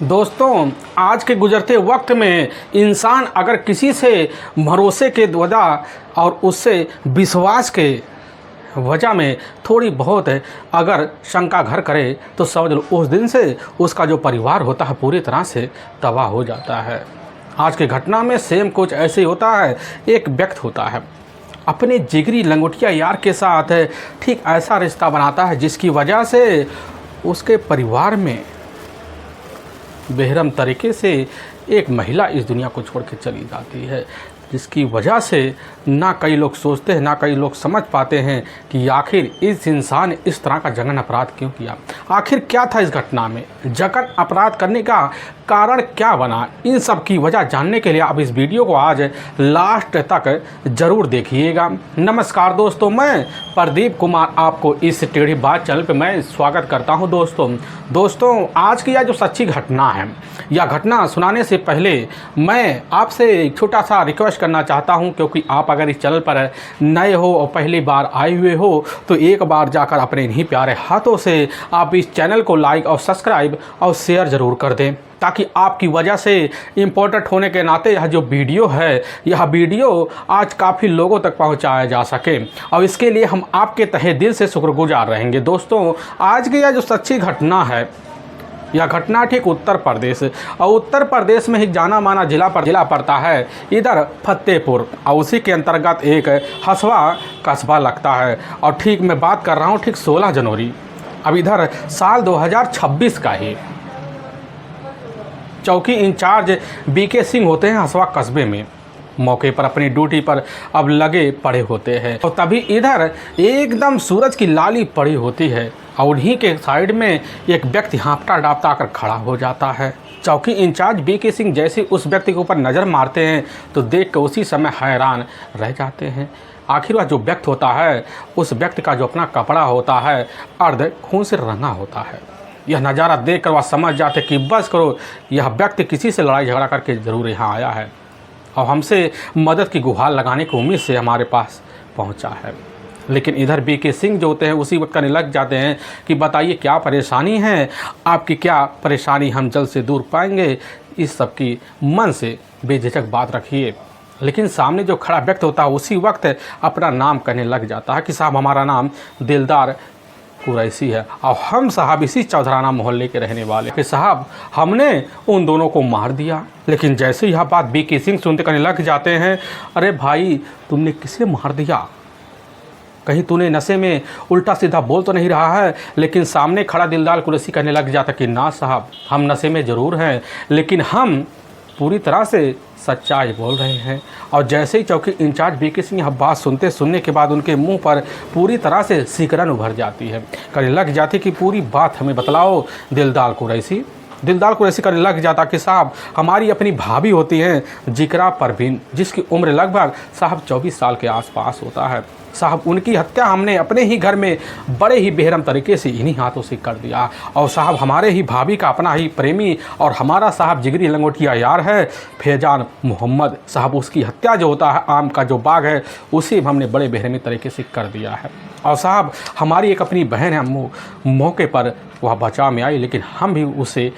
दोस्तों, आज के गुजरते वक्त में इंसान अगर किसी से भरोसे के वजह और उससे विश्वास के वजह में थोड़ी बहुत अगर शंका घर करे तो समझ लो उस दिन से उसका जो परिवार होता है पूरी तरह से तबाह हो जाता है। आज की घटना में सेम कुछ ऐसे ही होता है। एक व्यक्ति होता है अपने जिगरी लंगोटिया यार के साथ ठीक ऐसा रिश्ता बनाता है जिसकी वजह से उसके परिवार में बेहरम तरीके से एक महिला इस दुनिया को छोड़ के चली जाती है, जिसकी वजह से ना कई लोग सोचते हैं ना कई लोग समझ पाते हैं कि आखिर इस इंसान ने इस तरह का जघन्य अपराध क्यों किया। आखिर क्या था इस घटना में, जघन्य अपराध करने का कारण क्या बना। इन सब की वजह जानने के लिए आप इस वीडियो को आज लास्ट तक ज़रूर देखिएगा। नमस्कार दोस्तों, मैं प्रदीप कुमार आपको इस टेढ़ी बात चैनल पे मैं स्वागत करता हूं। दोस्तों आज की यह जो सच्ची घटना है, यह घटना सुनाने से पहले मैं आपसे एक छोटा सा रिक्वेस्ट करना चाहता हूं, क्योंकि आप अगर इस चैनल पर नए हो और पहली बार आए हुए हो तो एक बार जाकर अपने इन्हीं प्यारे हाथों से आप इस चैनल को लाइक और सब्सक्राइब और शेयर ज़रूर कर दें, ताकि आपकी वजह से इम्पोर्टेंट होने के नाते यह जो वीडियो है यह वीडियो आज काफ़ी लोगों तक पहुंचाया जा सके, और इसके लिए हम आपके तहे दिल से शुक्रगुजार रहेंगे। दोस्तों आज की यह जो सच्ची घटना है, यह घटना ठीक उत्तर प्रदेश और उत्तर प्रदेश में एक जाना माना जिला पड़ता है इधर फतेहपुर, और उसी के अंतर्गत एक हसवा कस्बा लगता है। और ठीक मैं बात कर रहा हूँ ठीक 16 जनवरी, अब इधर साल 2026 का ही चौकी इंचार्ज बीके सिंह होते हैं हसवा कस्बे में, मौके पर अपनी ड्यूटी पर अब लगे पड़े होते हैं। और तभी इधर एकदम सूरज की लाली पड़ी होती है और उन्हीं के साइड में एक व्यक्ति हाँफता डापता आकर खड़ा हो जाता है। चौकी इंचार्ज बीके सिंह जैसे उस व्यक्ति के ऊपर नज़र मारते हैं तो देख कर उसी समय हैरान रह जाते हैं। आखिर वह जो व्यक्ति होता है उस व्यक्ति का जो अपना कपड़ा होता है अर्ध खून से रंगा होता है। यह नज़ारा देख कर वह समझ जाते कि बस करो, यह व्यक्ति किसी से लड़ाई झगड़ा करके ज़रूर यहाँ आया है और हमसे मदद की गुहार लगाने की उम्मीद से हमारे पास पहुँचा है। लेकिन इधर बीके सिंह जो होते हैं उसी वक्त करने लग जाते हैं कि बताइए क्या परेशानी है, आपकी क्या परेशानी हम जल्द से दूर पाएंगे, इस सब की मन से बेझिझक बात रखिए। लेकिन सामने जो खड़ा व्यक्ति होता है उसी वक्त अपना नाम कहने लग जाता है कि साहब हमारा नाम दिलदार कुरैशी है और हम साहब इसी चौधराना मोहल्ले के रहने वाले कि साहब हमने उन दोनों को मार दिया। लेकिन जैसे यह बात बीके सिंह सुनते करने लग जाते हैं, अरे भाई तुमने किसे मार दिया, कहीं तूने नशे में उल्टा सीधा बोल तो नहीं रहा है। लेकिन सामने खड़ा दिलदार कुरैशी कहने लग जाता कि ना साहब हम नशे में ज़रूर हैं, लेकिन हम पूरी तरह से सच्चाई बोल रहे हैं। और जैसे ही चौकी इंचार्ज बीके सिंह यह बात सुनने के बाद उनके मुंह पर पूरी तरह से सिकरन उभर जाती है, कहने लग जाती कि पूरी बात हमें बतलाओ दिलदार कुरैशी करने लग जाता कि साहब हमारी अपनी भाभी होती हैं जिक्रा परवीन, जिसकी उम्र लगभग साहब 24 साल के आसपास होता है। साहब उनकी हत्या हमने अपने ही घर में बड़े ही बेहरम तरीके से इन्हीं हाथों से कर दिया। और साहब हमारे ही भाभी का अपना ही प्रेमी और हमारा साहब जिगरी लंगोटिया यार है फैजान मोहम्मद, साहब उसकी हत्या जो होता है आम का जो बाग है उसे हमने बड़े बेरहमी तरीके से कर दिया है। और साहब हमारी एक अपनी बहन है, मौके पर वह बचाव में आई, लेकिन हम भी उसे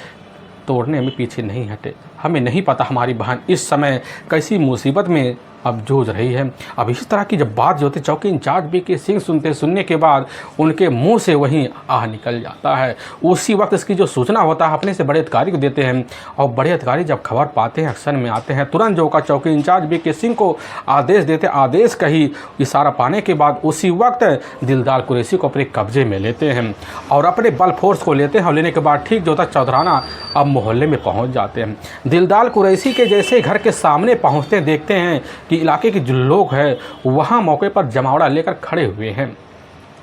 तोड़ने में पीछे नहीं हटे। हमें नहीं पता हमारी बहन इस समय कैसी मुसीबत में अब जूझ रही है। अब इस तरह की जब बात जो होती चौकी इंचार्ज बीके सिंह सुनने के बाद उनके मुंह से वहीं आह निकल जाता है। उसी वक्त इसकी जो सूचना होता है अपने से बड़े अधिकारी को देते हैं, और बड़े अधिकारी जब खबर पाते हैं एक्शन में आते हैं, तुरंत जो का चौकी इंचार्ज बीके सिंह को आदेश देते, आदेश का ही इशारा पाने के बाद उसी वक्त दिलदार कुरैशी को अपने कब्जे में लेते हैं और अपने बल फोर्स को लेते हैं। और लेने के बाद ठीक जो होता चौधराना अब मोहल्ले में पहुँच जाते हैं। दिलदार कुरैशी के जैसे घर के सामने पहुँचते देखते हैं कि इलाके के जो लोग हैं वहाँ मौके पर जमावड़ा लेकर खड़े हुए हैं।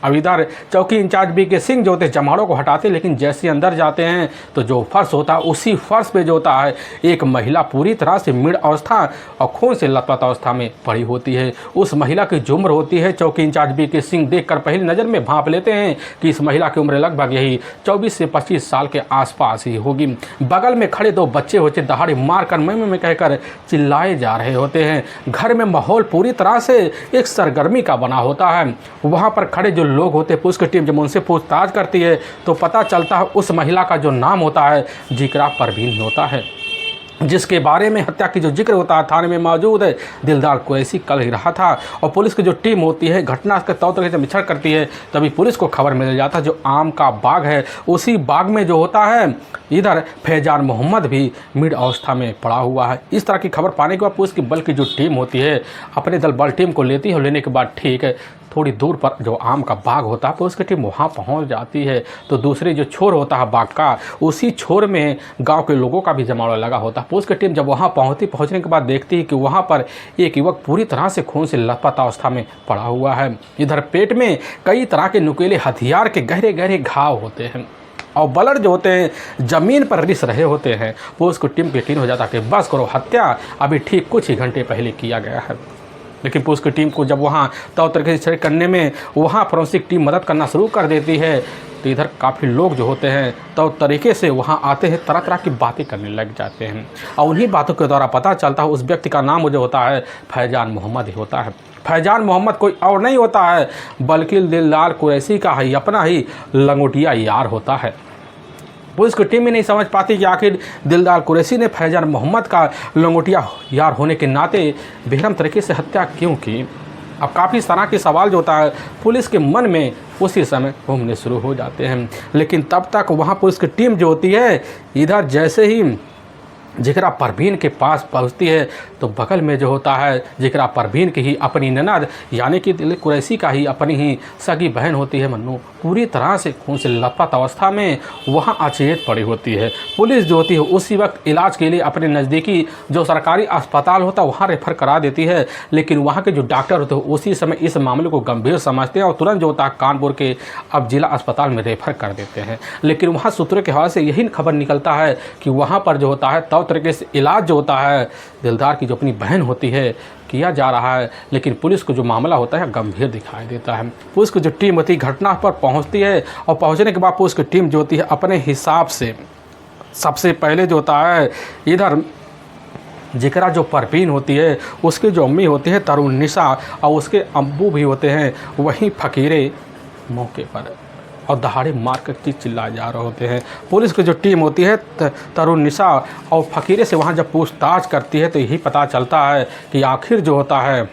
अब इधर चौकी इंचार्ज बीके सिंह जो होते हैं जमाड़ों को हटाते, लेकिन जैसे अंदर जाते हैं तो जो फर्श होता है उसी फर्श पे जो होता है एक महिला पूरी तरह से मृत अवस्था और खून से लथपथ अवस्था में पड़ी होती है। उस महिला की जो उम्र होती है चौकी इंचार्ज बीके सिंह देखकर पहली नज़र में भांप लेते हैं कि इस महिला की उम्र लगभग यही 24 से 25 साल के आसपास ही होगी। बगल में खड़े दो बच्चे होते दहाड़ी मार कर मैं कहकर चिल्लाए जा रहे होते हैं। घर में माहौल पूरी तरह से एक सरगर्मी का बना होता है। वहाँ पर खड़े जो लोग होते हैं, पुलिस की टीम जब उनसे पूछताछ करती है तो पता चलता है उस महिला का जो नाम होता है जिक्रा परवीन ही होता है, जिसके बारे में हत्या की जो जिक्र होता है थाने में मौजूद है दिलदार कुरैशी कर ही रहा था। और पुलिस की जो टीम होती है घटना के तौर तरीके से विचरण करती है, तभी पुलिस को खबर मिल जाता है जो आम का बाग है उसी बाग में जो होता है इधर फैजान मोहम्मद भी मृत अवस्था में पड़ा हुआ है। इस तरह की खबर पाने के बाद पुलिस की बल की जो टीम होती है अपने दल बल टीम को लेती है और लेने के बाद ठीक है थोड़ी दूर पर जो आम का बाग होता है पुलिस की टीम वहाँ पहुँच जाती है तो दूसरी जो छोर होता है बाग का उसी छोर में गांव के लोगों का भी जमावड़ा लगा होता है। पुलिस की टीम जब वहाँ पहुँचने के बाद देखती है कि वहाँ पर एक युवक पूरी तरह से खून से लथपथ अवस्था में पड़ा हुआ है। इधर पेट में कई तरह के नुकीले हथियार के गहरे गहरे घाव होते हैं और ब्लड जो होते हैं ज़मीन पर रिस रहे होते हैं। पुलिस की टीम को यकीन हो जाता है कि बस करो, हत्या अभी ठीक कुछ ही घंटे पहले किया गया है। लेकिन पुलिस की टीम को जब वहाँ तौर तरीके से चेक करने में वहाँ फोरेंसिक टीम मदद करना शुरू कर देती है तो इधर काफ़ी लोग जो होते हैं तौर तरीके से वहाँ आते हैं, तरह तरह की बातें करने लग जाते हैं और उन्हीं बातों के द्वारा पता चलता है उस व्यक्ति का नाम जो होता है फैजान मोहम्मद ही होता है। फैजान मोहम्मद कोई और नहीं होता है बल्कि दिलदार कुरैशी का ही अपना ही लंगोटिया यार होता है। पुलिस की टीम भी नहीं समझ पाती कि आखिर दिलदार कुरैशी ने फैजान मोहम्मद का लंगोटिया यार होने के नाते बेरहम तरीके से हत्या क्यों की। अब काफ़ी तरह के सवाल जो होता है पुलिस के मन में उसी समय घूमने शुरू हो जाते हैं। लेकिन तब तक वहाँ पुलिस की टीम जो होती है इधर जैसे ही जिक्रा परवीन के पास पहुंचती है तो बगल में जो होता है जिक्रा परवीन की ही अपनी ननद यानी कि दिल कुरैशी का ही अपनी ही सगी बहन होती है मन्नू पूरी तरह से खून से लथपथ अवस्था में वहां अचेत पड़ी होती है। पुलिस जो होती है उसी वक्त इलाज के लिए अपने नज़दीकी जो सरकारी अस्पताल होता है वहाँ रेफर करा देती है। लेकिन वहाँ के जो डॉक्टर होते हैं उसी समय इस मामले को गंभीर समझते हैं और तुरंत जो होता है कानपुर के अब जिला अस्पताल में रेफर कर देते हैं। लेकिन वहाँ सूत्रों के हवाले से यही खबर निकलता है कि वहाँ पर जो होता है तरीके से इलाज जो होता है दिलदार की जो अपनी बहन होती है किया जा रहा है। लेकिन पुलिस को जो मामला होता है गंभीर दिखाई देता है। पुलिस की जो टीम होती है घटना पर पहुंचती है और पहुंचने के बाद पुलिस की टीम जो होती है अपने हिसाब से सबसे पहले जो होता है इधर जिक्रा जो परवीन होती है उसकी जो अम्मी होती है तरुण निशा और उसके अब्बू भी होते हैं वहीं फकीरे मौके पर और दहाड़े मार कर चिल्लाए जा रहे होते हैं। पुलिस की जो टीम होती है तरुण निशा और फकीरे से वहाँ जब पूछताछ करती है तो यही पता चलता है कि आखिर जो होता है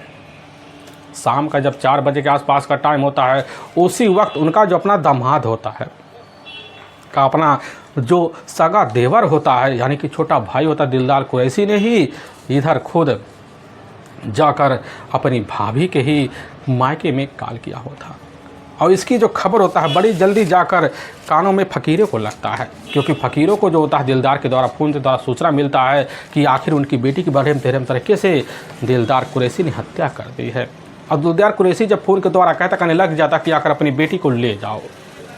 शाम का जब 4 बजे के आसपास का टाइम होता है उसी वक्त उनका जो अपना दामाद होता है का अपना जो सगा देवर होता है यानी कि छोटा भाई होता है दिलदार कुरैशी ने ही इधर खुद जाकर अपनी भाभी के ही मायके में कॉल किया होता और इसकी जो खबर होता है बड़ी जल्दी जाकर कानों में फ़कीरों को लगता है क्योंकि फ़कीरों को जो होता है दिलदार के द्वारा फ़ोन के द्वारा सूचना मिलता है कि आखिर उनकी बेटी की बड़े तेरहम तरीके से दिलदार कुरैशी ने हत्या कर दी है। और दिलदार कुरैशी जब फ़ोन के द्वारा कहता कहने लग जाता कि आकर अपनी बेटी को ले जाओ।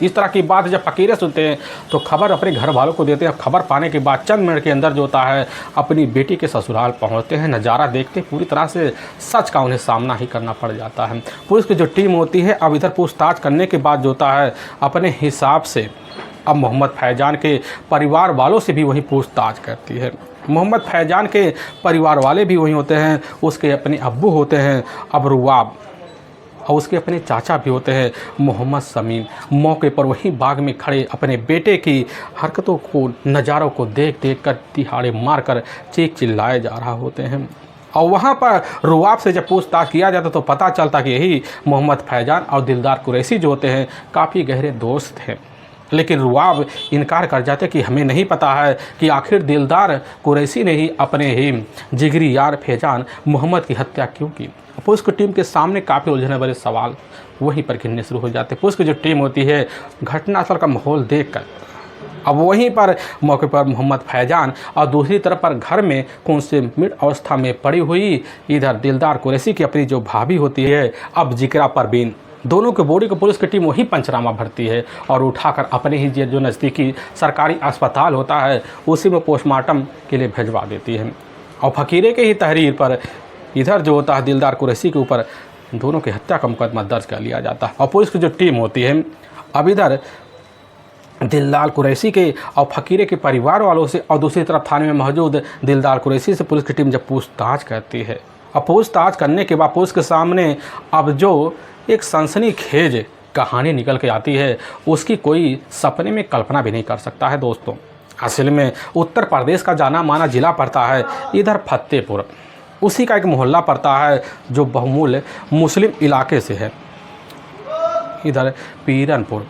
इस तरह की बात जब फ़कीरे सुनते हैं तो खबर अपने घर वालों को देते हैं। खबर पाने के बाद चंद मिनट के अंदर जो होता है अपनी बेटी के ससुराल पहुंचते हैं। नज़ारा देखते पूरी तरह से सच का उन्हें सामना ही करना पड़ जाता है। पुलिस की जो टीम होती है अब इधर पूछताछ करने के बाद जो होता है अपने हिसाब से अब मोहम्मद फैजान के परिवार वालों से भी वही पूछताछ करती है। मोहम्मद फैजान के परिवार वाले भी वही होते हैं, उसके अपने अब्बू होते हैं अबरुवाब और उसके अपने चाचा भी होते हैं मोहम्मद समीम। मौके पर वहीं बाग में खड़े अपने बेटे की हरकतों को नज़ारों को देख देख कर तिहाड़े मार कर चीख चिल्लाए जा रहा होते हैं। और वहाँ पर रुआब से जब पूछताछ किया जाता तो पता चलता कि यही मोहम्मद फैजान और दिलदार कुरैशी जो होते हैं काफ़ी गहरे दोस्त हैं। लेकिन रुआब इनकार कर जाते कि हमें नहीं पता है कि आखिर दिलदार कुरैशी ने ही अपने ही जिगरी यार फैजान मोहम्मद की हत्या क्यों की। पुलिस की टीम के सामने काफ़ी उलझने वाले सवाल वहीं पर गिनने शुरू हो जाते। पुलिस की जो टीम होती है घटनास्थल का माहौल देखकर अब वहीं पर मौके पर मोहम्मद फैजान और दूसरी तरफ पर घर में खून से मृत अवस्था में पड़ी हुई इधर दिलदार कुरैशी की अपनी जो भाभी होती है अब जिक्रा परवीन, दोनों के बॉडी को पुलिस की टीम वही पंचनामा भरती है और उठाकर अपने ही जो नज़दीकी सरकारी अस्पताल होता है उसी में पोस्टमार्टम के लिए भिजवा देती है। और फकीरे के ही तहरीर पर इधर जो होता है दिलदार कुरैशी के ऊपर दोनों की हत्या का मुकदमा दर्ज कर लिया जाता है। और पुलिस की जो टीम होती है अब इधर दिलदार कुरैशी के और फकीरे के परिवार वालों से और दूसरी तरफ थाने में मौजूद दिलदार कुरैशी से पुलिस की टीम जब पूछताछ करती है और पूछताछ करने के बाद पुलिस के सामने अब जो एक सनसनीखेज कहानी निकल के आती है उसकी कोई सपने में कल्पना भी नहीं कर सकता है दोस्तों। असल में उत्तर प्रदेश का जाना माना ज़िला पड़ता है इधर फतेहपुर, उसी का एक मोहल्ला पड़ता है जो बहुमूल्य मुस्लिम इलाके से है, इधर पीरनपुर।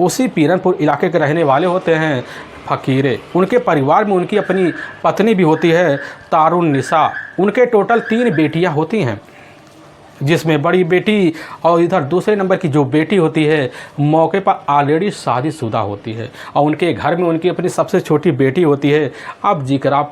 उसी पीरनपुर इलाके के रहने वाले होते हैं फ़कीरे। उनके परिवार में उनकी अपनी पत्नी भी होती है तारुन निसा। उनके टोटल 3 बेटियां होती हैं, जिसमें बड़ी बेटी और इधर दूसरे नंबर की जो बेटी होती है मौके पर ऑलरेडी शादीशुदा होती है। और उनके घर में उनकी अपनी सबसे छोटी बेटी होती है अब जिक्रा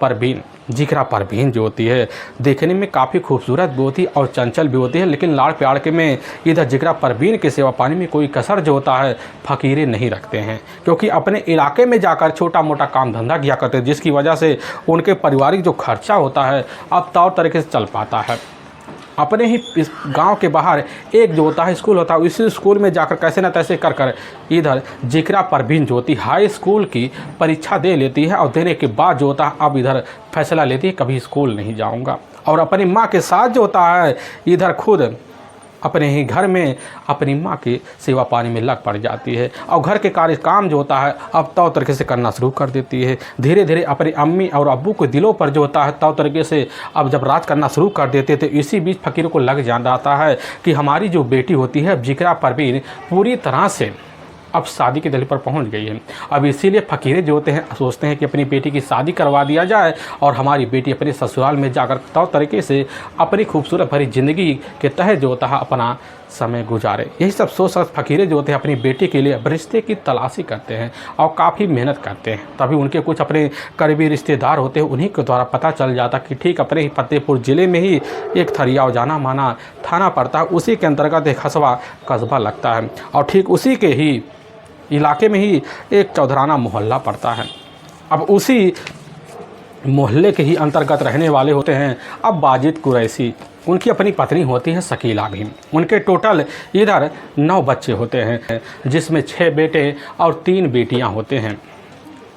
परवीन जो होती है देखने में काफ़ी खूबसूरत भी होती है और चंचल भी होती है। लेकिन लाड़ प्यार के में इधर जिक्रा परवीन के सेवा पानी में कोई कसर जो होता है फ़कीरे नहीं रखते हैं, क्योंकि अपने इलाके में जाकर छोटा मोटा काम धंधा किया करते हैं, जिसकी वजह से उनके पारिवारिक जो खर्चा होता है अब तौर तरीके से चल पाता है। अपने ही इस गांव के बाहर एक जो होता है स्कूल होता है, उसी स्कूल में जाकर कैसे न तैसे कर इधर जिक्रा परवीन जो होती हाई स्कूल की परीक्षा दे लेती है। और देने के बाद जो होता है अब इधर फैसला लेती है कभी स्कूल नहीं जाऊंगा। और अपनी माँ के साथ जो होता है इधर खुद अपने ही घर में अपनी माँ की सेवा पानी में लग पड़ जाती है और घर के कार्य काम जो होता है अब तौर तरीके से करना शुरू कर देती है। धीरे धीरे अपने अम्मी और अब्बू के दिलों पर जो होता है तौर तरीके से अब जब राज करना शुरू कर देते थे, इसी बीच फ़कीरों को लग जाता है कि हमारी जो बेटी होती है जिक्रा परवीन पूरी तरह से अब शादी के दल पर पहुंच गई है। अब इसीलिए फ़कीरे जो होते हैं सोचते हैं कि अपनी बेटी की शादी करवा दिया जाए और हमारी बेटी अपने ससुराल में जाकर तौर तरीके से अपनी खूबसूरत भरी ज़िंदगी के तहत जो होता है अपना समय गुजारे। यही सब सोच फ़कीरे जो होते हैं अपनी बेटी के लिए रिश्ते की तलाशी करते हैं और काफ़ी मेहनत करते हैं। तभी उनके कुछ अपने करीबी रिश्तेदार होते हैं, उन्हीं के द्वारा पता चल जाता कि ठीक अपने ही फतेहपुर ज़िले में ही एक थरियाव जाना माना थाना पड़ता है, उसी के अंतर्गत एक हसवा कस्बा लगता है और ठीक उसी के ही इलाके में ही एक चौधराना मोहल्ला पड़ता है। अब उसी मोहल्ले के ही अंतर्गत रहने वाले होते हैं अब बाजिद कुरैशी। उनकी अपनी पत्नी होती है शकीला भी। उनके टोटल इधर 9 बच्चे होते हैं, जिसमें 6 बेटे और 3 बेटियां होते हैं।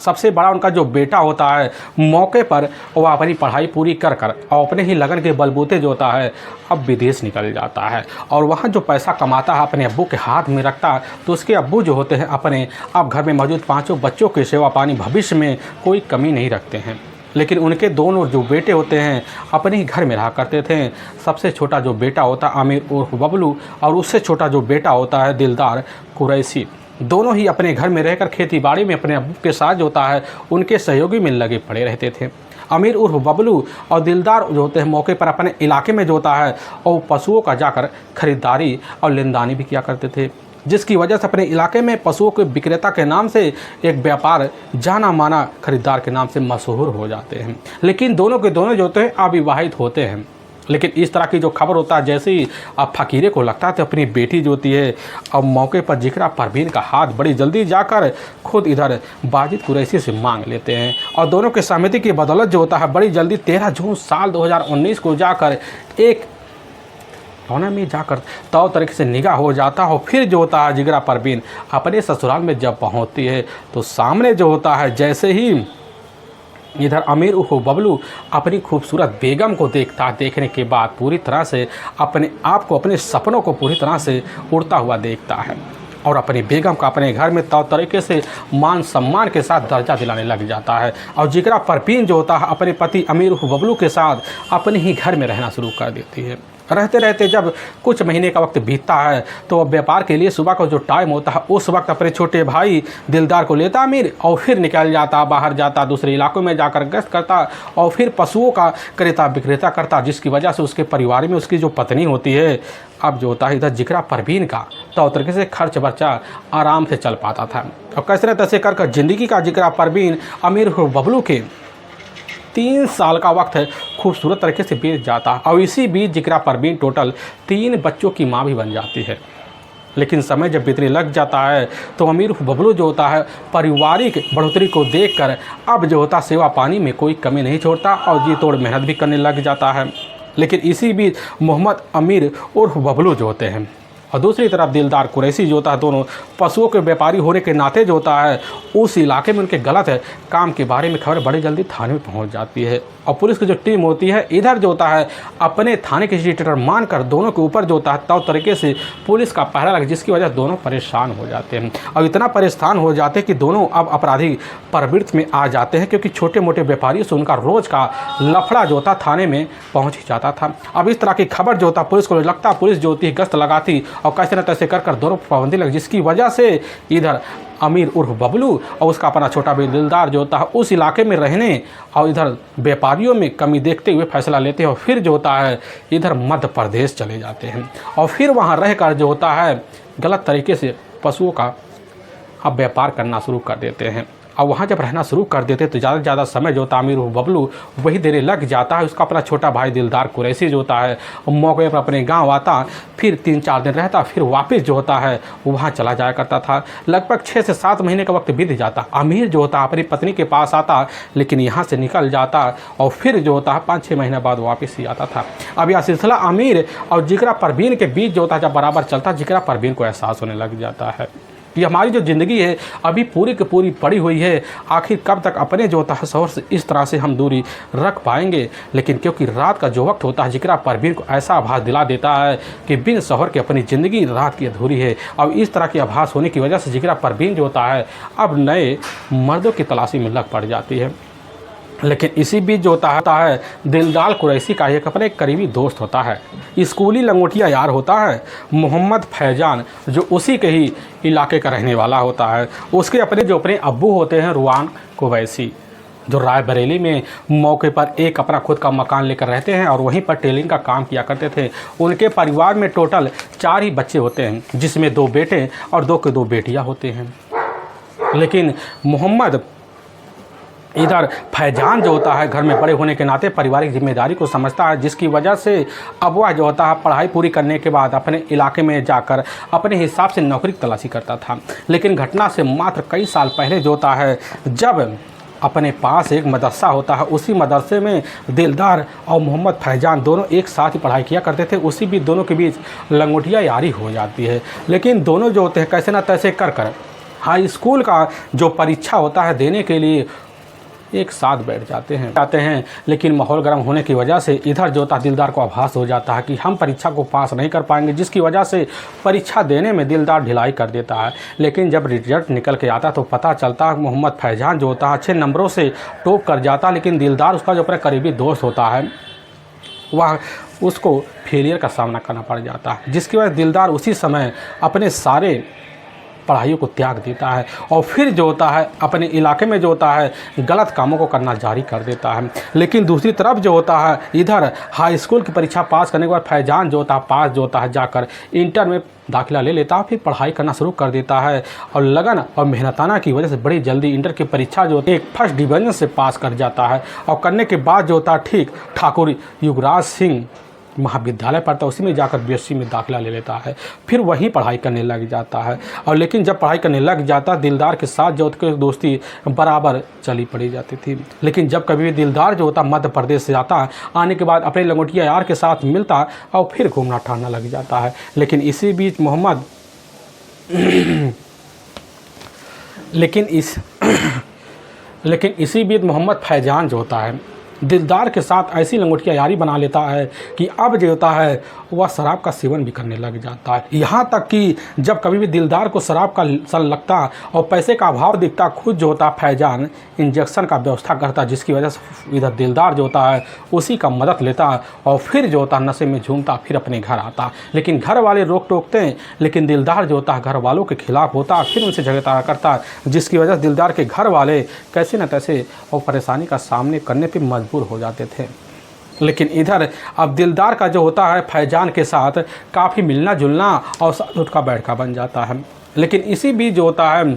सबसे बड़ा उनका जो बेटा होता है मौके पर वह अपनी पढ़ाई पूरी कर और अपने ही लगन के बलबूते जो होता है अब विदेश निकल जाता है और वहाँ जो पैसा कमाता है अपने अब्बू के हाथ में रखता है। तो उसके अब्बू जो होते हैं अपने अब घर में मौजूद 5 बच्चों की सेवा पानी भविष्य में कोई कमी नहीं रखते हैं। लेकिन उनके दोनों जो बेटे होते हैं अपने ही घर में रहा करते थे। सबसे छोटा जो बेटा होता है आमिर उर्फ बबलू और उससे छोटा जो बेटा होता है दिलदार कुरैशी। दोनों ही अपने घर में रहकर खेती बाड़ी में अपने अब्बू के साथ जो होता है उनके सहयोगी में लगे पड़े रहते थे। आमिर उर्फ बबलू और दिलदार जो होते हैं मौके पर अपने इलाके में जो होता है और पशुओं का जाकर खरीदारी और लेनदानी भी किया करते थे, जिसकी वजह से अपने इलाके में पशुओं के विक्रेता के नाम से एक व्यापार जाना माना खरीदार के नाम से मशहूर हो जाते हैं। लेकिन दोनों के दोनों जो होते हैं अविवाहित होते हैं। लेकिन इस तरह की जो खबर होता है जैसे ही अब फ़कीरे को लगता है तो अपनी बेटी जो होती है अब मौके पर जिक्रा परवीन का हाथ बड़ी जल्दी जाकर खुद इधर बाजिद कुरैशी से मांग लेते हैं और दोनों के सहमति की बदौलत जो होता है बड़ी जल्दी 13 जून साल 2019 को जाकर एक होना में जाकर तौर तरीके से निगाह हो जाता है। और फिर जो होता है जिक्रा परवीन अपने ससुराल में जब पहुंचती है तो सामने जो होता है जैसे ही इधर आमिर उर्फ बबलू अपनी खूबसूरत बेगम को देखने के बाद पूरी तरह से अपने आप को अपने सपनों को पूरी तरह से उड़ता हुआ देखता है और अपनी बेगम का अपने घर में तौर तरीके से मान सम्मान के साथ दर्जा दिलाने लग जाता है। और जिक्रा परवीन जो होता है अपने पति आमिर उर्फ बबलू के साथ अपने ही घर में रहना शुरू कर देती है। रहते रहते जब कुछ महीने का वक्त बीतता है तो वह व्यापार के लिए सुबह का जो टाइम होता है उस वक्त अपने छोटे भाई दिलदार को लेता आमिर और फिर निकल जाता, बाहर जाता, दूसरे इलाकों में जाकर गश्त करता और फिर पशुओं का क्रेता विक्रेता करता, जिसकी वजह से उसके परिवार में उसकी जो पत्नी होती है अब जो होता है इधर जिक्रा परवीन का तौर तरीके से खर्च बर्चा आराम से चल पाता था। और कैसे न तैसे कर ज़िंदगी का जिक्रा परवीन आमिर बबलू के 3 साल का वक्त है खूबसूरत तरीके से बीत जाता है। और इसी बीच जिक्रा परवीन टोटल 3 बच्चों की माँ भी बन जाती है। लेकिन समय जब बीतने लग जाता है तो आमिर बबलू जो होता है पारिवारिक बढ़ोतरी को देखकर अब जो होता सेवा पानी में कोई कमी नहीं छोड़ता और जी तोड़ मेहनत भी करने लग जाता है। लेकिन इसी बीच मोहम्मद आमिर उर्फ बबलू जो होते हैं और दूसरी तरफ दिलदार कुरैशी जो होता है दोनों पशुओं के व्यापारी होने के नाते जो होता है उस इलाके में उनके गलत काम के बारे में खबर बड़ी जल्दी थाने में पहुंच जाती है। और पुलिस की जो टीम होती है इधर जो होता है अपने थाने के डिटेक्टर मानकर दोनों के ऊपर जो होता है तौ तरीके से पुलिस का पहरा लग, जिसकी वजह से दोनों परेशान हो जाते हैं। और इतना परेशान हो जाते हैं कि दोनों अब अपराधी प्रवृत्ति में आ जाते हैं, क्योंकि छोटे मोटे व्यापारियों से उनका रोज का लफड़ा जो होता थाने में पहुंच ही जाता था। अब इस तरह की खबर जो होता पुलिस को लगता, पुलिस जो होती है गश्त लगाती और कैसे न तैसे कर दोनों पाबंदी लगी, जिसकी वजह से इधर अमीर उर्फ बबलू और उसका अपना छोटा भाई दिलदार जो होता है उस इलाके में रहने और इधर व्यापारियों में कमी देखते हुए फैसला लेते हैं और फिर जो होता है इधर मध्य प्रदेश चले जाते हैं और फिर वहाँ रहकर जो होता है गलत तरीके से पशुओं का अब व्यापार करना शुरू कर देते हैं। और वहाँ जब रहना शुरू कर देते तो ज़्यादा से ज़्यादा समय जो होता है अमीर बबलू वही देने लग जाता है। उसका अपना छोटा भाई दिलदार कुरैशी जो होता है मौके पर अपने गांव आता, फिर 3-4 दिन रहता, फिर वापस जो होता है वहाँ चला जाया करता था। लगभग 6 से 7 महीने का वक्त बीत जाता। अमीर जो होता अपनी पत्नी के पास आता, लेकिन यहाँ से निकल जाता और फिर जो होता है 5-6 महीने बाद वापस ही आता था। अब यह सिलसिला अमीर और जिगरा परवीन के बीच जो होता है जब बराबर चलता, जिगरा परवीन को एहसास होने लग जाता है कि हमारी जो ज़िंदगी है अभी पूरी की पूरी पड़ी हुई है, आखिर कब तक अपने जो होता है शौहर से इस तरह से हम दूरी रख पाएंगे। लेकिन क्योंकि रात का जो वक्त होता है जिगरा परवीन को ऐसा आभास दिला देता है कि बिन शौहर के अपनी ज़िंदगी रात की अधूरी है। अब इस तरह की आभास होने की वजह से जिगरा परवीन जो होता है अब नए मर्दों की तलाशी में लग पड़ जाती है। लेकिन इसी बीच जो होता है दिलदार कुरैशी का एक अपने करीबी दोस्त होता है, स्कूली लंगोटिया यार होता है मोहम्मद फैजान, जो उसी के ही इलाके का रहने वाला होता है। उसके अपने अब्बू होते हैं रुआन कुरैशी, जो रायबरेली में मौके पर एक अपना खुद का मकान लेकर रहते हैं और वहीं पर टेलिंग का काम किया करते थे। उनके परिवार में टोटल 4 ही बच्चे होते हैं, जिसमें 2 बेटे और 2 बेटियाँ होते हैं। लेकिन मोहम्मद इधर फैजान जो होता है घर में बड़े होने के नाते पारिवारिक जिम्मेदारी को समझता है, जिसकी वजह से अब वह जो होता है पढ़ाई पूरी करने के बाद अपने इलाके में जाकर अपने हिसाब से नौकरी की तलाशी करता था। लेकिन घटना से मात्र कई साल पहले जो होता है जब अपने पास एक मदरसा होता है, उसी मदरसे में दिलदार और मोहम्मद फैजान दोनों एक साथ ही पढ़ाई किया करते थे। उसी बीच दोनों के बीच लंगोटिया यारी हो जाती है। लेकिन दोनों जो होते हैं कैसे ना तैसे कर हाई स्कूल का जो परीक्षा होता है देने के लिए एक साथ बैठ जाते हैं। लेकिन माहौल गर्म होने की वजह से इधर जो होता दिलदार को आभास हो जाता है कि हम परीक्षा को पास नहीं कर पाएंगे, जिसकी वजह से परीक्षा देने में दिलदार ढिलाई कर देता है। लेकिन जब रिजल्ट निकल के आता तो पता चलता है मोहम्मद फैजान जो होता है अच्छे नंबरों से टॉप कर जाता, लेकिन दिलदार उसका जो अपना करीबी दोस्त होता है वह उसको फेलियर का सामना करना पड़ जाता है, जिसकी वजह से दिलदार उसी समय अपने सारे पढ़ाइयों को त्याग देता है और फिर जो होता है अपने इलाके में जो होता है गलत कामों को करना जारी कर देता है। लेकिन दूसरी तरफ जो होता है इधर हाई स्कूल की परीक्षा पास करने के बाद फैजान जो होता है पास जो होता है जाकर इंटर में दाखिला ले लेता है, फिर पढ़ाई करना शुरू कर देता है और लगन और मेहनताना की वजह से बड़ी जल्दी इंटर की परीक्षा जो होती है 1st डिवीजन से पास कर जाता है। और करने के बाद जो होता है ठीक ठाकुर युगराज सिंह महाविद्यालय पढ़ता है, उसी में जाकर BSc में दाखिला ले लेता है, फिर वहीं पढ़ाई करने लग जाता है। और लेकिन जब पढ़ाई करने लग जाता दिलदार के साथ जो उसकी दोस्ती बराबर चली पड़ी जाती थी। लेकिन जब कभी भी दिलदार जो होता मध्य प्रदेश से आता आने के बाद अपने लंगोटिया यार के साथ मिलता और फिर घूमना टहलना लग जाता है। लेकिन इसी बीच मोहम्मद फैजान जो होता है दिलदार के साथ ऐसी लंगोटिया यारी बना लेता है कि अब जो होता है वह शराब का सेवन भी करने लग जाता है। यहाँ तक कि जब कभी भी दिलदार को शराब का सल लगता और पैसे का अभाव दिखता, खुद जो होता फैजान इंजेक्शन का व्यवस्था करता, जिसकी वजह से इधर दिलदार जो होता है उसी का मदद लेता और फिर जो होता नशे में झूमता, फिर अपने घर आता। लेकिन घर वाले रोक टोकते हैं, लेकिन दिलदार जो होता है घर वालों के खिलाफ होता, फिर उनसे झगड़ा करता, जिसकी वजह से दिलदार के घर वाले कैसे न कैसे और परेशानी का सामने करने पर मजबूर हो जाते थे। लेकिन इधर अब दिलदार का जो होता है फैजान के साथ काफ़ी मिलना जुलना और साथ उठका बैठका बन जाता है। लेकिन इसी बीच जो होता है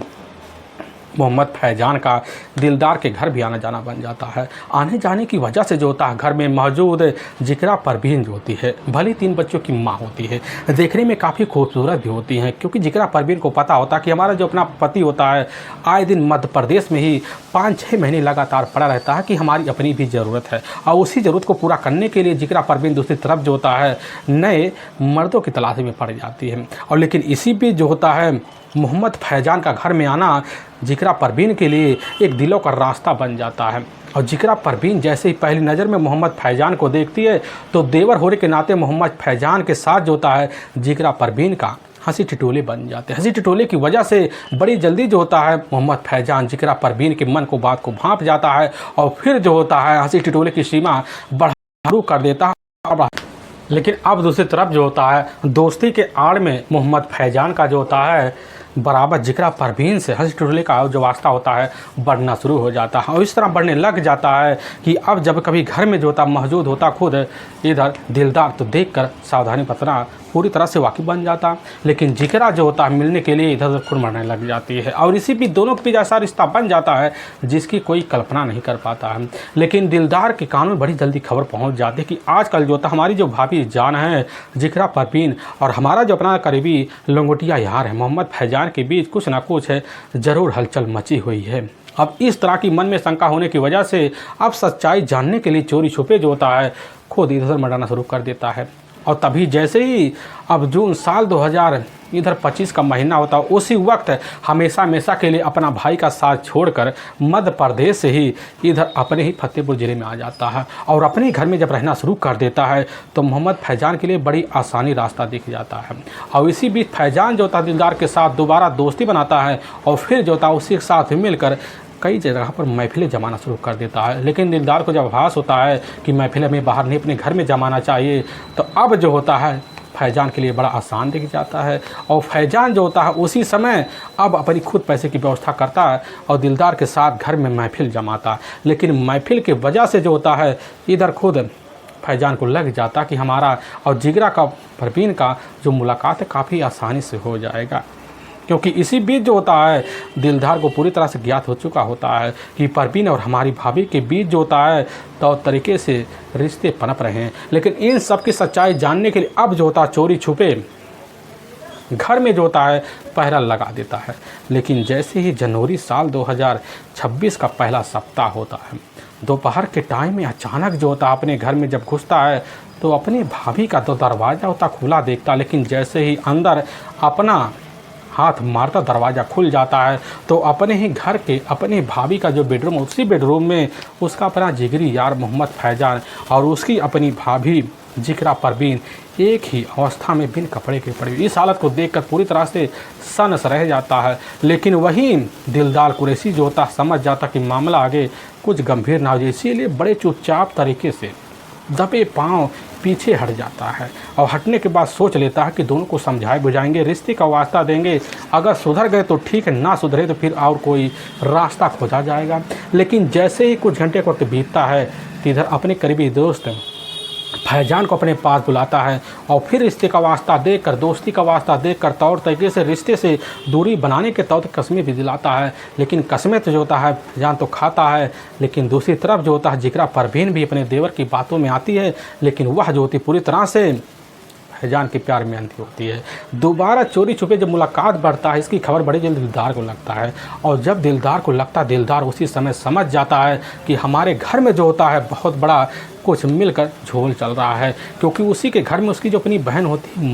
मोहम्मद फैजान का दिलदार के घर भी आना जाना बन जाता है। आने जाने की वजह से जो होता है घर में मौजूद जिक्रा परवीन जो होती है, भली 3 बच्चों की माँ होती है, देखने में काफ़ी खूबसूरत भी होती हैं, क्योंकि जिक्रा परवीन को पता होता है कि हमारा जो अपना पति होता है आए दिन मध्य प्रदेश में ही 5-6 महीने लगातार पड़ा रहता है, कि हमारी अपनी भी ज़रूरत है, और उसी ज़रूरत को पूरा करने के लिए जिक्रा परवीन दूसरी तरफ जो होता है नए मर्दों की तलाश में पड़ जाती है। और लेकिन इसी बीच जो होता है मोहम्मद फैजान का घर में आना जिक्रा परवीन के लिए एक दिलों का रास्ता बन जाता है। और जिक्रा परवीन जैसे ही पहली नज़र में मोहम्मद फैजान को देखती है तो देवर होने के नाते मोहम्मद फैजान के साथ जो होता है जिक्रा परवीन का हंसी टिटोले बन जाते हैं। हंसी टिटोले की वजह से बड़ी जल्दी जो होता है मोहम्मद फैजान जिक्रा परवीन के मन को बात को भांप जाता है, और फिर जो होता है हंसी टिटोले की सीमा बढ़ा कर देता है। लेकिन अब दूसरी तरफ जो होता है दोस्ती के आड़ में मोहम्मद फैजान का जो होता है बराबर जिक्रा परवीन से हंसी टिटोले का जो वास्ता होता है बढ़ना शुरू हो जाता है, और इस तरह बढ़ने लग जाता है कि अब जब कभी घर में जो होता मौजूद होता खुद इधर दिलदार तो देखकर सावधानी बरतना पूरी तरह से वाकिफ बन जाता। लेकिन जिक्रा जो होता है मिलने के लिए इधर उधर खुद मरने लग जाती है, और इसी भी दोनों के बीच ऐसा रिश्ता बन जाता है जिसकी कोई कल्पना नहीं कर पाता है। लेकिन दिलदार के कान में बड़ी जल्दी खबर पहुंच जाती है कि आजकल जो होता हमारी जो भाभी जान है जिक्रा परवीन और हमारा जो अपना करीबी लंगोटिया यार है मोहम्मद फैजान के बीच कुछ ना कुछ है ज़रूर हलचल मची हुई है। अब इस तरह की मन में शंका होने की वजह से अब सच्चाई जानने के लिए चोरी छुपे जो होता है खुद इधर उधर मरना शुरू कर देता है। और तभी जैसे ही अब जून साल 2025 का महीना होता है उसी वक्त हमेशा के लिए अपना भाई का साथ छोड़कर मध्य प्रदेश से ही इधर अपने ही फतेहपुर ज़िले में आ जाता है, और अपने घर में जब रहना शुरू कर देता है तो मोहम्मद फैजान के लिए बड़ी आसानी रास्ता दिख जाता है। और इसी बीच फैजान जो होता है दिलदार के साथ दोबारा दोस्ती बनाता है, और फिर जो होता है उसी के साथ मिलकर कई जगह पर महफिलें जमाना शुरू कर देता है। लेकिन दिलदार को जब आभास होता है कि महफिलें में बाहर नहीं अपने घर में जमाना चाहिए, तो अब जो होता है फैजान के लिए बड़ा आसान दिख जाता है, और फैजान जो होता है उसी समय अब अपनी खुद पैसे की व्यवस्था करता है और दिलदार के साथ घर में महफिल जमाता है। लेकिन महफिल की वजह से जो होता है इधर खुद फैजान को लग जाता कि हमारा और जिगरा का परवीन का जो मुलाकात है काफ़ी आसानी से हो जाएगा, क्योंकि इसी बीच जो होता है दिलदार को पूरी तरह से ज्ञात हो चुका होता है कि परवीन और हमारी भाभी के बीच जो होता है तो तरीके से रिश्ते पनप रहे हैं। लेकिन इन सब की सच्चाई जानने के लिए अब जो होता है चोरी छुपे घर में जो होता है पहरा लगा देता है। लेकिन जैसे ही जनवरी साल 2026 का पहला सप्ताह होता है, दोपहर के टाइम में अचानक जो होता है अपने घर में जब घुसता है तो अपनी भाभी का तो दरवाज़ा होता खुला देखता, लेकिन जैसे ही अंदर अपना हाथ मारता दरवाज़ा खुल जाता है तो अपने ही घर के अपनी भाभी का जो बेडरूम उसी बेडरूम में उसका अपना जिगरी यार मोहम्मद फैजान और उसकी अपनी भाभी जिक्रा परवीन एक ही अवस्था में बिन कपड़े के पड़े। इस हालत को देखकर पूरी तरह से सनस रह जाता है। लेकिन वहीं दिलदार कुरैशी जो होता समझ जाता कि मामला आगे कुछ गंभीर ना हो जाए, इसीलिए बड़े चुपचाप तरीके से दबे पाँव पीछे हट जाता है, और हटने के बाद सोच लेता है कि दोनों को समझाए बुझाएंगे, रिश्ते का वास्ता देंगे, अगर सुधर गए तो ठीक है, ना सुधरे तो फिर और कोई रास्ता खोजा जाएगा। लेकिन जैसे ही कुछ घंटे का वक्त बीतता है तो इधर अपने करीबी दोस्त फैजान को अपने पास बुलाता है और फिर रिश्ते का वास्ता देकर, दोस्ती का वास्ता देकर तौर तरीके से रिश्ते से दूरी बनाने के तौर कस्में भी दिलाता है। लेकिन कस्में तो जो होता है फैजान तो खाता है, लेकिन दूसरी तरफ जो होता है जिक्रा परवीन भी अपने देवर की बातों में आती है, लेकिन वह जो होती पूरी तरह से फैजान के प्यार में अंधी होती है। दोबारा चोरी छुपे जब मुलाकात बढ़ता है इसकी खबर बड़ी जल्द दिलदार को लगता है, और जब दिलदार को लगता है दिलदार उसी समय समझ जाता है कि हमारे घर में जो होता है बहुत बड़ा कुछ मिलकर झोल चल रहा है, क्योंकि उसी के घर में उसकी जो अपनी बहन होती है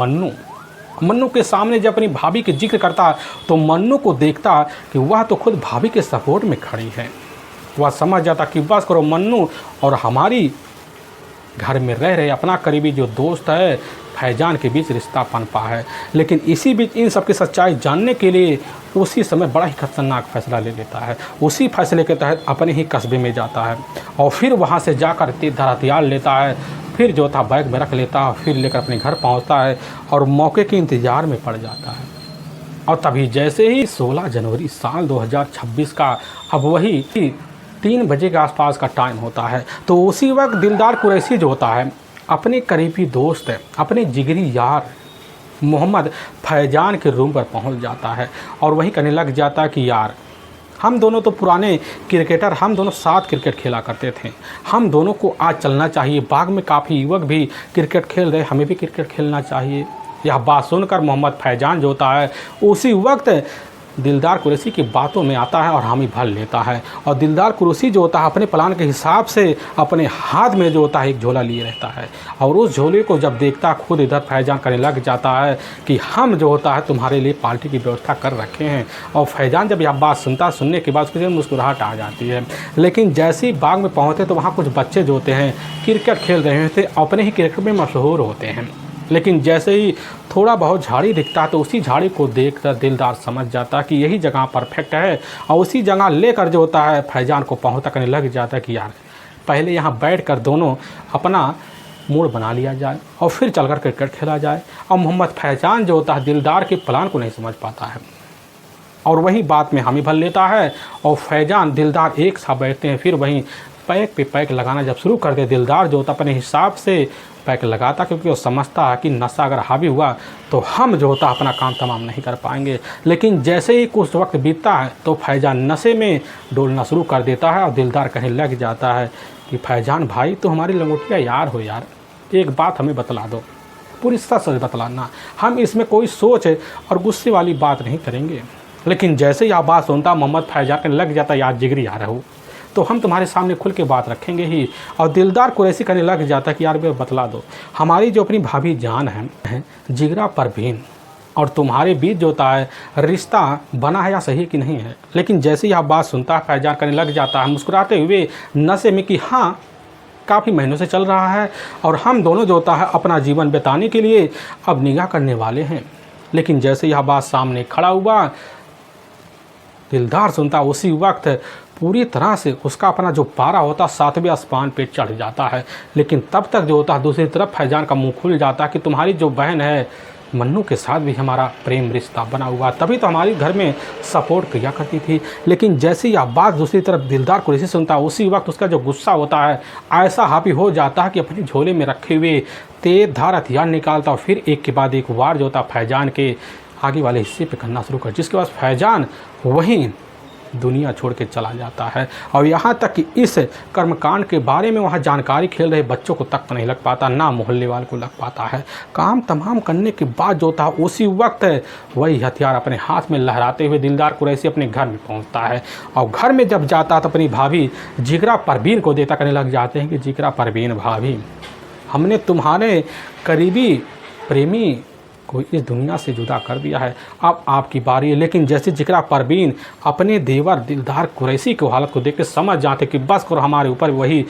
मन्नू के सामने जब अपनी भाभी के जिक्र करता तो मन्नू को देखता कि वह तो खुद भाभी के सपोर्ट में खड़ी है। वह समझ जाता कि बस करो, मन्नू और हमारी घर में रह रहे अपना करीबी जो दोस्त है फैजान के बीच रिश्ता पनपा है। लेकिन इसी बीच इन सब की सच्चाई जानने के लिए उसी समय बड़ा ही खतरनाक फैसला ले लेता है। उसी फैसले के तहत अपने ही कस्बे में जाता है और फिर वहाँ से जाकर तेज हथियार लेता है, फिर जो था बैग में रख लेता है, फिर लेकर अपने घर पहुँचता है और मौके के इंतज़ार में पड़ जाता है। और तभी जैसे ही 16 जनवरी साल 2026 का अब वही 3 बजे के आसपास का टाइम होता है, तो उसी वक्त दिलदार कुरैशी जो होता है अपने करीबी दोस्त है, अपने जिगरी यार मोहम्मद फैजान के रूम पर पहुंच जाता है और वही कहने लग जाता है कि यार हम दोनों तो पुराने क्रिकेटर, हम दोनों साथ क्रिकेट खेला करते थे। हम दोनों को आज चलना चाहिए। बाग में काफ़ी युवक भी क्रिकेट खेल रहे, हमें भी क्रिकेट खेलना चाहिए। यह बात सुनकर मोहम्मद फैजान जो होता है उसी वक्त दिलदार कुरैशी की बातों में आता है और हामी भर लेता है। और दिलदार कुरैशी जो होता है अपने प्लान के हिसाब से अपने हाथ में जो होता है एक झोला लिए रहता है, और उस झोले को जब देखता खुद इधर फैजान करने लग जाता है कि हम जो होता है तुम्हारे लिए पार्टी की व्यवस्था कर रखे हैं। और फैजान जब यह बात सुनने के बाद उसके मुस्कुराहट आ जाती है। लेकिन जैसे ही बाग में पहुँचते तो वहाँ कुछ बच्चे जो होते हैं क्रिकेट खेल रहे थे, अपने ही क्रिकेट में मशहूर होते हैं। लेकिन जैसे ही थोड़ा बहुत झाड़ी दिखता है तो उसी झाड़ी को देखकर दिलदार समझ जाता है कि यही जगह परफेक्ट है, और उसी जगह लेकर जो होता है फैजान को पहुँचा करने लग जाता है कि यार पहले यहाँ बैठकर दोनों अपना मूड बना लिया जाए और फिर चलकर क्रिकेट खेला जाए। और मोहम्मद फैजान जो होता है दिलदार के प्लान को नहीं समझ पाता है और वही बात में हामी भर लेता है। और फैजान दिलदार एक साथ बैठते हैं, फिर वहीं पैक पे पैक लगाना जब शुरू कर दे दिलदार जो होता अपने हिसाब से पैक लगाता, क्योंकि वो समझता है कि नशा अगर हावी हुआ तो हम जो होता अपना काम तमाम नहीं कर पाएंगे। लेकिन जैसे ही कुछ वक्त बीतता है तो फैजान नशे में डोलना शुरू कर देता है और दिलदार कहने लग जाता है कि फैजान भाई तो हमारी लंगोटिया यार हो यार, एक बात हमें बतला दो, पूरी सच बतलाना, हम इसमें कोई सोच और गुस्से वाली बात नहीं करेंगे। लेकिन जैसे ही आप बात सुनता मोहम्मद फैजान कहने लग जाता यार जिगरी यार हो, तो हम तुम्हारे सामने खुल के बात रखेंगे ही। और दिलदार कुरैशी कहने लग जाता कि यार भी बतला दो, हमारी जो अपनी भाभी जान है जिगरा परवीन और तुम्हारे बीच जो होता है रिश्ता बना है या सही कि नहीं है। लेकिन जैसे ही आप बात सुनता है फैजान कहने लग जाता है मुस्कुराते हुए नशे में कि हाँ काफ़ी महीनों से चल रहा है और हम दोनों जो होता है अपना जीवन बिताने के लिए अब निगाह करने वाले हैं। लेकिन जैसे यह बात सामने खड़ा हुआ दिलदार सुनता उसी वक्त पूरी तरह से उसका अपना जो पारा होता 7वें आसमान पे चढ़ जाता है। लेकिन तब तक जो होता है दूसरी तरफ फैजान का मुंह खुल जाता है कि तुम्हारी जो बहन है मन्नू के साथ भी हमारा प्रेम रिश्ता बना हुआ, तभी तो हमारी घर में सपोर्ट किया करती थी। लेकिन जैसे ही आप बात दूसरी तरफ दिलदार कुरैशी सुनता है उसी वक्त उसका जो गुस्सा होता है ऐसा हावी हो जाता है कि अपने झोले में रखे हुए तेज धार हथियार निकालता और फिर एक के बाद एक वार जो होता फैजान के आगे वाले हिस्से पे करना शुरू कर, जिसके बाद फैजान वहीं दुनिया छोड़ के चला जाता है। और यहाँ तक कि इस कर्मकांड के बारे में वहाँ जानकारी खेल रहे बच्चों को तक नहीं लग पाता, ना मोहल्ले वाले को लग पाता है। काम तमाम करने के बाद जो था उसी वक्त वही हथियार अपने हाथ में लहराते हुए दिलदार कुरैशी अपने घर में पहुँचता है। और घर में जब जाता तो अपनी भाभी जिगरा परवीन को देता कहने लग जाते हैं कि जिगरा परवीन भाभी, हमने तुम्हारे करीबी प्रेमी को इस दुनिया से जुदा कर दिया है, अब आपकी बारी है। लेकिन जैसे जिगरा परवीन अपने देवर दिलदार कुरैशी की हालत को देख के समझ जाते कि बस करो हमारे ऊपर वही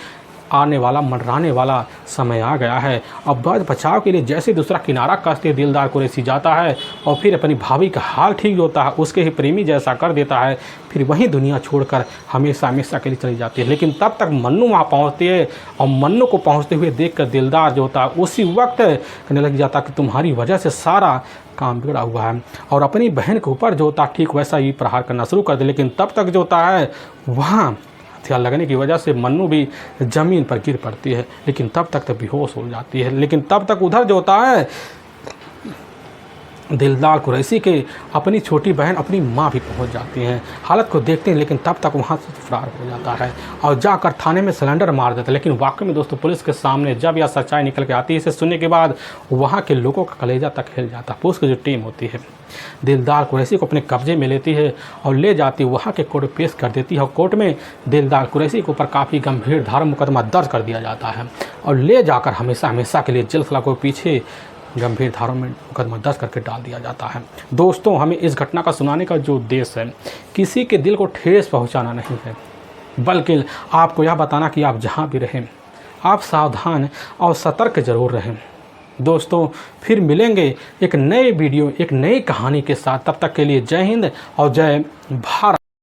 आने वाला मंडराने वाला समय आ गया है। अब बच बचाव के लिए जैसे दूसरा किनारा कसते दिलदार कुरैशी जाता है और फिर अपनी भाभी का हाल ठीक होता है उसके ही प्रेमी जैसा कर देता है, फिर वहीं दुनिया छोड़कर हमेशा हमेशा के लिए चली जाती है। लेकिन तब तक मन्नू वहाँ पहुँचती है और मन्नू को पहुँचते हुए देख कर दिलदार जो होता है उसी वक्त कहने लग जाता कि तुम्हारी वजह से सारा काम बिगड़ा हुआ है, और अपनी बहन के ऊपर जो होता ठीक वैसा ही प्रहार करना शुरू कर दे। लेकिन तब तक जो होता है वहाँ हथियार लगने की वजह से मन्नू भी ज़मीन पर गिर पड़ती है, लेकिन तब तक तो बेहोश हो जाती है। लेकिन तब तक उधर जो होता है दिलदार कुरैशी के अपनी छोटी बहन अपनी माँ भी पहुंच जाती हैं, हालत को देखते हैं। लेकिन तब तक वहाँ से फरार हो जाता है और जाकर थाने में सिलेंडर मार देता है। लेकिन वाकई में दोस्तों पुलिस के सामने जब यह सच्चाई निकल के आती है, इसे सुनने के बाद वहाँ के लोगों का कलेजा तक हिल जाता है। पुलिस की जो टीम होती है दिलदार कुरैशी को अपने कब्जे में लेती है और ले जाती वहाँ के कोर्ट पेश कर देती है। और कोर्ट में दिलदार कुरैशी के ऊपर काफ़ी गंभीर धारा मुकदमा दर्ज कर दिया जाता है और ले जाकर हमेशा हमेशा के लिए जेल सलाखों के पीछे गंभीर धारों में मुकदमा दर्ज करके डाल दिया जाता है। दोस्तों हमें इस घटना का सुनाने का जो उद्देश्य है किसी के दिल को ठेस पहुंचाना नहीं है, बल्कि आपको यह बताना कि आप जहां भी रहें आप सावधान और सतर्क जरूर रहें। दोस्तों फिर मिलेंगे एक नए वीडियो एक नई कहानी के साथ, तब तक के लिए जय हिंद और जय भारत।